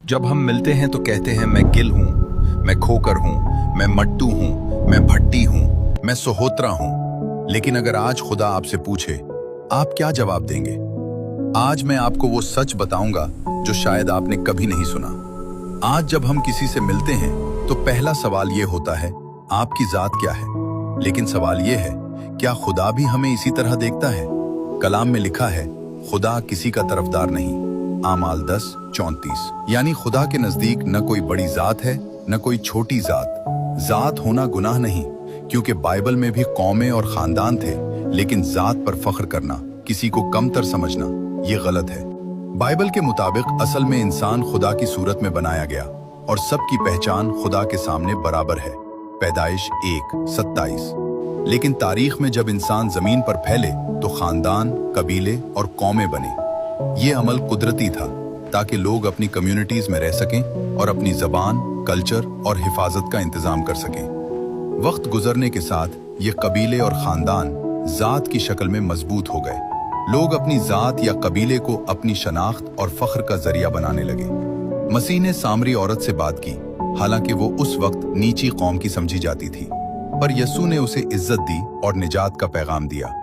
जब हम मिलते हैं तो कहते हैं मैं गिल हूं, मैं खोकर हूं, मैं मट्टू हूं, मैं भट्टी हूं, मैं सोहोत्रा हूं। लेकिन अगर आज खुदा आपसे पूछे, आप क्या जवाब देंगे? आज मैं आपको वो सच बताऊंगा जो शायद आपने कभी नहीं सुना। आज जब हम किसी से मिलते हैं तो पहला सवाल ये होता है, आपकी जात क्या है? लेकिन सवाल ये है, क्या खुदा भी हमें इसी तरह देखता है? कलाम में लिखा है, खुदा किसी का तरफदार नहीं। आमाल 10:34। यानी खुदा के नजदीक न कोई बड़ी जात है न कोई छोटी जात। जात होना गुनाह नहीं, क्योंकि बाइबल में भी कौमें और खानदान थे, लेकिन जात पर फख्र करना, किसी को कमतर समझना, ये गलत है। बाइबल के मुताबिक असल में इंसान खुदा की सूरत में बनाया गया और सबकी पहचान खुदा के सामने बराबर है। पैदाइश 1:27। लेकिन तारीख में जब इंसान जमीन पर फैले तो खानदान, कबीले और कौमें बने। ये अमल कुदरती था ताकि लोग अपनी कम्युनिटीज में रह सकें और अपनी जबान, कल्चर और हिफाजत का इंतजाम कर सकें। वक्त गुजरने के साथ ये कबीले और खानदान जात की शक्ल में मजबूत हो गए। लोग अपनी जात या कबीले को अपनी शनाख्त और फख्र का जरिया बनाने लगे। मसीह ने सामरी औरत से बात की, हालांकि वो उस वक्त नीची कौम की समझी जाती थी, पर यस्सू ने उसे इज्जत दी और निजात का पैगाम दिया।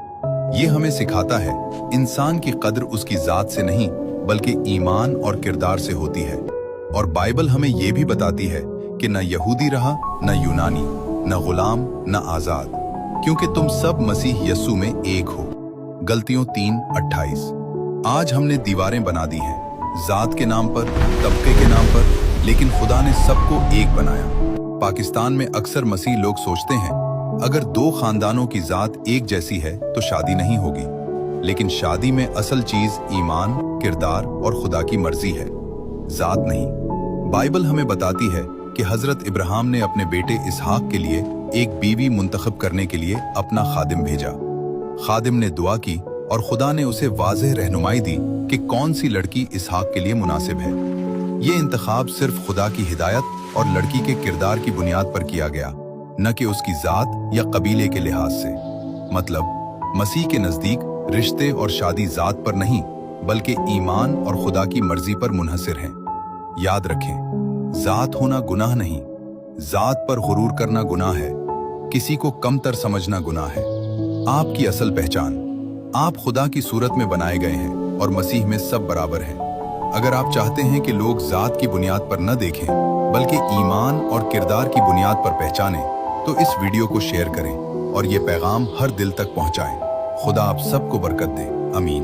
ये हमें सिखाता है, इंसान की कद्र उसकी जात से नहीं बल्कि ईमान और किरदार से होती है। और बाइबल हमें ये भी बताती है कि न यहूदी रहा, न यूनानी, न गुलाम, न आजाद, क्योंकि तुम सब मसीह यस्सू में एक हो। गलतियों 3:28। आज हमने दीवारें बना दी हैं, जात के नाम पर, तबके के नाम पर, लेकिन खुदा ने सबको एक बनाया। पाकिस्तान में अक्सर मसीह लोग सोचते हैं, अगर दो खानदानों की जात एक जैसी है तो शादी नहीं होगी। लेकिन शादी में असल चीज ईमान, किरदार और खुदा की मर्जी है, जात नहीं। बाइबल हमें बताती है कि हजरत इब्राहिम ने अपने बेटे इसहाक के लिए एक बीवी मुंतखब करने के लिए अपना खादिम भेजा। खादिम ने दुआ की और खुदा ने उसे वाज़ेह रहनुमाई दी कि कौन सी लड़की इसहाक के लिए मुनासिब है। ये इंतखाब सिर्फ खुदा की हिदायत और लड़की के किरदार की बुनियाद पर किया गया, न कि उसकी जात या कबीले के लिहाज से। मतलब मसीह के नजदीक रिश्ते और शादी जात पर नहीं बल्कि ईमान और खुदा की मर्जी पर मुनहसिर हैं। याद रखें, जात होना गुनाह नहीं, जात पर गुरूर करना गुनाह है, किसी को कमतर समझना गुनाह है। आपकी असल पहचान, आप खुदा की सूरत में बनाए गए हैं और मसीह में सब बराबर हैं। अगर आप चाहते हैं कि लोग जात की बुनियाद पर न देखें बल्कि ईमान और किरदार की बुनियाद पर पहचानें, तो इस वीडियो को शेयर करें और ये पैगाम हर दिल तक पहुंचाएं। खुदा आप सबको बरकत दे। आमीन।